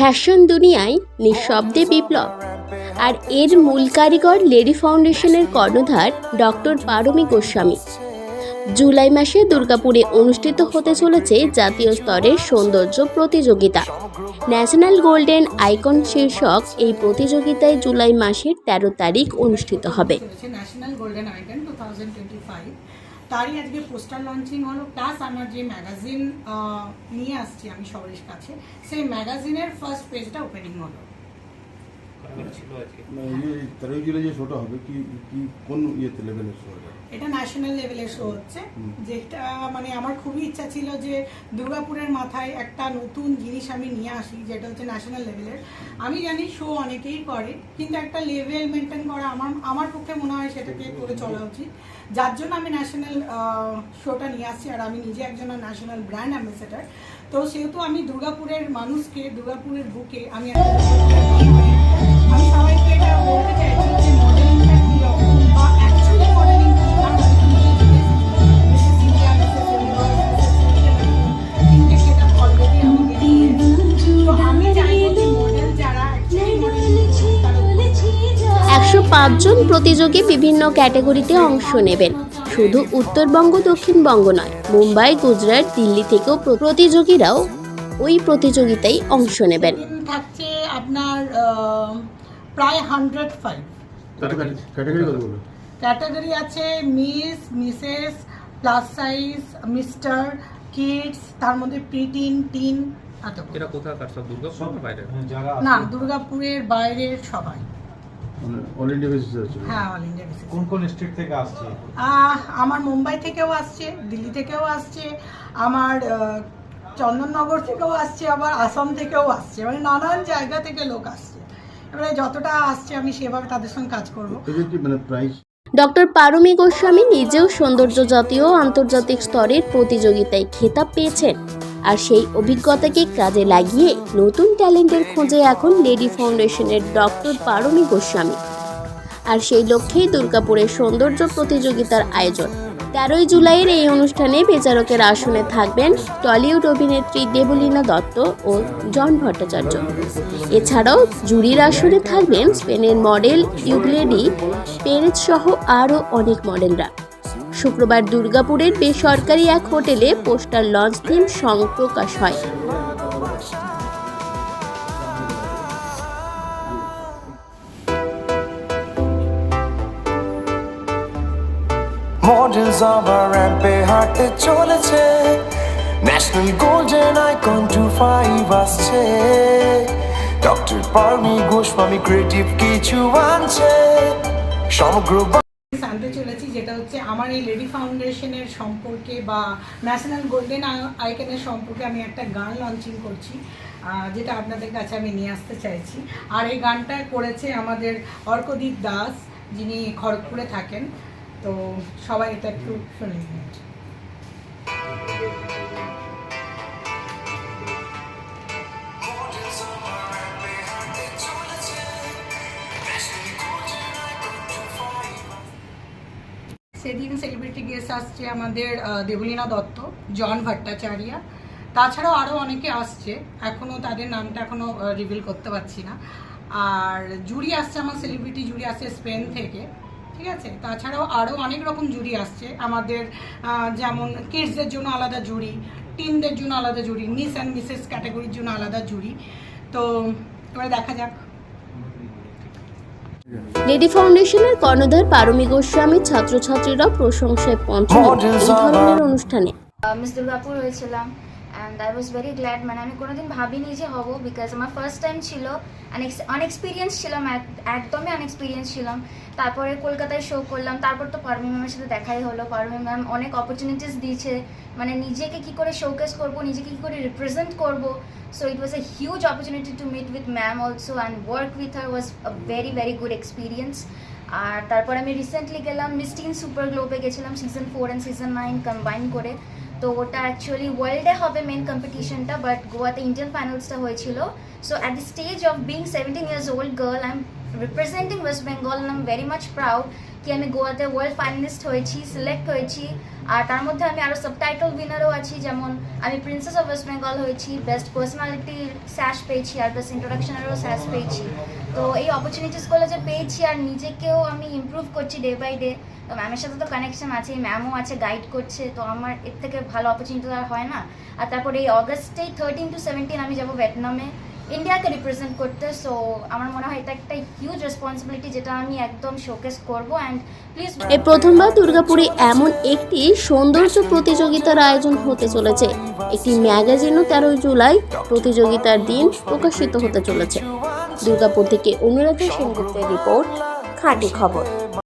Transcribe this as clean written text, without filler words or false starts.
Fashion দুনিয়ায় নিঃশব্দে বিপ্লব, আর এর মূল কারিগর লেডি ফাউন্ডেশনের কর্ণধার ডক্টর পারমী গোস্বামী। জুলাই মাসে দুর্গাপুরে অনুষ্ঠিত হতে চলেছে জাতীয় স্তরের সৌন্দর্য প্রতিযোগিতা। ন্যাশনাল গোল্ডেন আইকন শীর্ষক এই প্রতিযোগিতায় জুলাই মাসের 13 তারিখ অনুষ্ঠিত হবে। ন্যাশনাল গোল্ডেন আইকন 2025 তারই আজকে পোস্টার লঞ্চিং হলো, প্লাস আমার যে ম্যাগাজিন নিয়ে আসছি আমি সবার কাছে, সেই ম্যাগাজিনের ফার্স্ট পেজটা ওপেনিং হলো। এটা ন্যাশনাল লেভেলের শো হচ্ছে, যেটা মানে আমার খুবই ইচ্ছা ছিল যে দুর্গাপুরের মাথায় একটা নতুন জিনিস আমি নিয়ে আসি, যেটা হচ্ছে ন্যাশনাল লেভেলের। আমি জানি শো অনেকেই করে, কিন্তু একটা লেভেল মেনটেন করা আমার পক্ষে মনে হয় সেটাকে করে চলা উচিত, যার জন্য আমি ন্যাশনাল শোটা নিয়ে আসছি। আর আমি নিজে একজন ন্যাশনাল ব্র্যান্ড অ্যাম্বাসেডার, তো সেহেতু আমি দুর্গাপুরের মানুষকে, দুর্গাপুরের বুকে আমি সবাইকে এটা বলতে চাইছি যে মডেলিংটা কি রকম, বা অ্যাকচুয়ালি মডেলিং আমি চাইবো যে মডেল যারা অ্যাকচুয়ালি মডেলিং 105 জন প্রতিযোগী বিভিন্ন ক্যাটাগরিতে অংশ নেবেন। শুধু উত্তরবঙ্গ দক্ষিণবঙ্গ নয়, মুম্বাই, গুজরাট, দিল্লি থেকেও প্রতিযোগীরাও ওই প্রতিযোগিতায় অংশ নেবেন। থাকছে আপনার প্রায় 105 ক্যাটাগরি আছে, miss, Mrs, plus size, mister, kids, তার মধ্যে প্রিটিন, টিন। এটা কোথাকার সব? দুর্গাপুরের বাইরে? না, দুর্গাপুরের বাইরের সবাই। অল ইন্ডিয়া বেসিসে আছে? হ্যাঁ, অল ইন্ডিয়া বেসিসে। কোন কোন স্টেট থেকে আসছে? আমার মুম্বাই থেকেও আসছে, দিল্লি থেকেও আসছে, আমার চন্দননগর থেকেও আসছে, আবার আসাম থেকেও আসছে, মানে নানান জায়গা থেকে লোক আসছে। এবারে যতটা আসছে আমি সেভাবে তাদের সঙ্গে কাজ করবো। ডক্টর পারমী গোস্বামী নিজেও সৌন্দর্য জাতীয় ও আন্তর্জাতিক স্তরের প্রতিযোগিতায় খেতাব পেয়েছেন, আর সেই অভিজ্ঞতাকে কাজে লাগিয়ে নতুন ট্যালেন্টের খোঁজে এখন লেডি ফাউন্ডেশনের ডক্টর পারমী গোস্বামী। আর সেই লক্ষ্যেই দুর্গাপুরের সৌন্দর্য প্রতিযোগিতার আয়োজন। 13 জুলাইয়ের এই অনুষ্ঠানে বিচারকের আসনে থাকবেন টলিউড অভিনেত্রী দেবলীনা দত্ত ও জন ভট্টাচার্য। এছাড়াও জুরির আসনে থাকবেন স্পেনের মডেল ইউগ্লেডি পেরেজ সহ আরও অনেক মডেলরা। শুক্রবার দুর্গাপুরের বেসরকারি এক হোটেলে পোস্টার লঞ্চ থিম সং প্রকাশ হয়। মডেলস আবার র্যাম্পে হাঁটতে চলেছে, ন্যাশনাল গোল্ডেন আইকন 25 আসছে, ডক্টর পারমী গোস্বামী ক্রিয়েটিভ কিছু আনছে সমগ্র জানতে চলেছি, যেটা হচ্ছে আমার এই লেডি ফাউন্ডেশনের সম্পর্কে বা ন্যাশনাল গোল্ডেন আইকনের সম্পর্কে আমি একটা গান লঞ্চিং করছি, যেটা আপনাদের কাছে আমি নিয়ে আসতে চাইছি। আর এই গানটা করেছে আমাদের অর্কদীপ দাস, যিনি খড়গপুরে থাকেন। তো সবাই এটা একটু শুনে নিন। সেদিন সেলিব্রিটি গেস্ট আসছে আমাদের দেবলীনা দত্ত, জন ভট্টাচার্য, তাছাড়াও আরও অনেকে আসছে, এখনও তাদের নামটা এখনও রিভিল করতে পারছি না। আর জুরি আসছে, আমার সেলিব্রিটি জুরি আসছে স্পেন থেকে, ঠিক আছে। তাছাড়াও আরও অনেক রকম জুরি আসছে আমাদের, যেমন কিডসদের জন্য আলাদা জুরি, টিনদের জন্য আলাদা জুরি, মিস অ্যান্ড মিসেস ক্যাটাগরির জন্য আলাদা জুরি। তো এবারে দেখা যাক। লেডি ফাউন্ডেশনের কর্ণধার পারমী গোস্বামী ছাত্রছাত্রীরা প্রশংসায় পঞ্চম এই ধরনের অনুষ্ঠানে। মিস দুর্গাপুর হয়েছিলাম and I was very glad. মানে আমি কোনোদিন ভাবিনি যে হব, বিকজ আমার ফার্স্ট টাইম ছিল, আনএক্সপিরিয়েন্স ছিলাম, একদমই আনএক্সপিরিয়েন্স ছিলাম। তারপরে কলকাতায় শো করলাম, তারপর তো পারমী ম্যামের সাথে দেখাই হলো। পারমী ম্যাম অনেক অপরচুনিটিস দিয়েছে, মানে নিজেকে কী করে শোকেস করবো, নিজেকে কী করে রিপ্রেজেন্ট করবো। So it was a huge opportunity to meet with ma'am also and work with her was a very very good experience. আর তারপর আমি রিসেন্টলি গেলাম মিস টিন সুপার গ্লোবে গেছিলাম, সিজন 4 and সিজন 9 কম্বাইন করে। তো তো ওটা অ্যাকচুয়ালি ওয়ার্ল্ডে হবে মেন কম্পিটিশনটা, বাট গোয়াতে ইন্ডিয়ান ফাইনালসটা হয়েছিল। So at the stage of being 17 years old girl, I am representing West Bengal, and I am very much proud কি আমি গোয়াতে ওয়ার্ল্ড ফাইনালিস্ট হয়েছি, সিলেক্ট হয়েছি। আর তার মধ্যে আমি আরও সাবটাইটেল উইনারও আছি, যেমন আমি প্রিন্সেস অফ ওয়েস্ট বেঙ্গল হয়েছি, বেস্ট পার্সোনালিটির স্যাশ পেয়েছি, আর বেস্ট ইন্ট্রোডাকশনেরও স্যাশ পেয়েছি। তো এই অপরচুনিটিসগুলো যে পেয়েছি, আর নিজেকেও আমি ইমপ্রুভ করছি ডে বাই ডে। তো ম্যামের সাথে তো কানেকশন আছে, ম্যামও আছে, গাইড করছে, তো আমার এর থেকে ভালো অপরচুনিটি আর হয় না। আর তারপরে এই অগস্টেই 13 to 17 আমি যাবো ভিয়েতনামে ইন্ডিয়াকে রিপ্রেজেন্ট করতে। সো আমার মনে হয় এটা একটা হিউজ রেসপন্সিবিলিটি, যেটা আমি একদম শোকেস করবো। অ্যান্ড প্লিজ, এই প্রথমবার দুর্গাপুরে এমন একটি সৌন্দর্য প্রতিযোগিতার আয়োজন হতে চলেছে। একটি ম্যাগাজিনও 13 জুলাই প্রতিযোগিতার দিন প্রকাশিত হতে চলেছে। দুর্গাপুর থেকে অনুরাধা সেনগুপ্তের রিপোর্ট, খাঁটি খবর।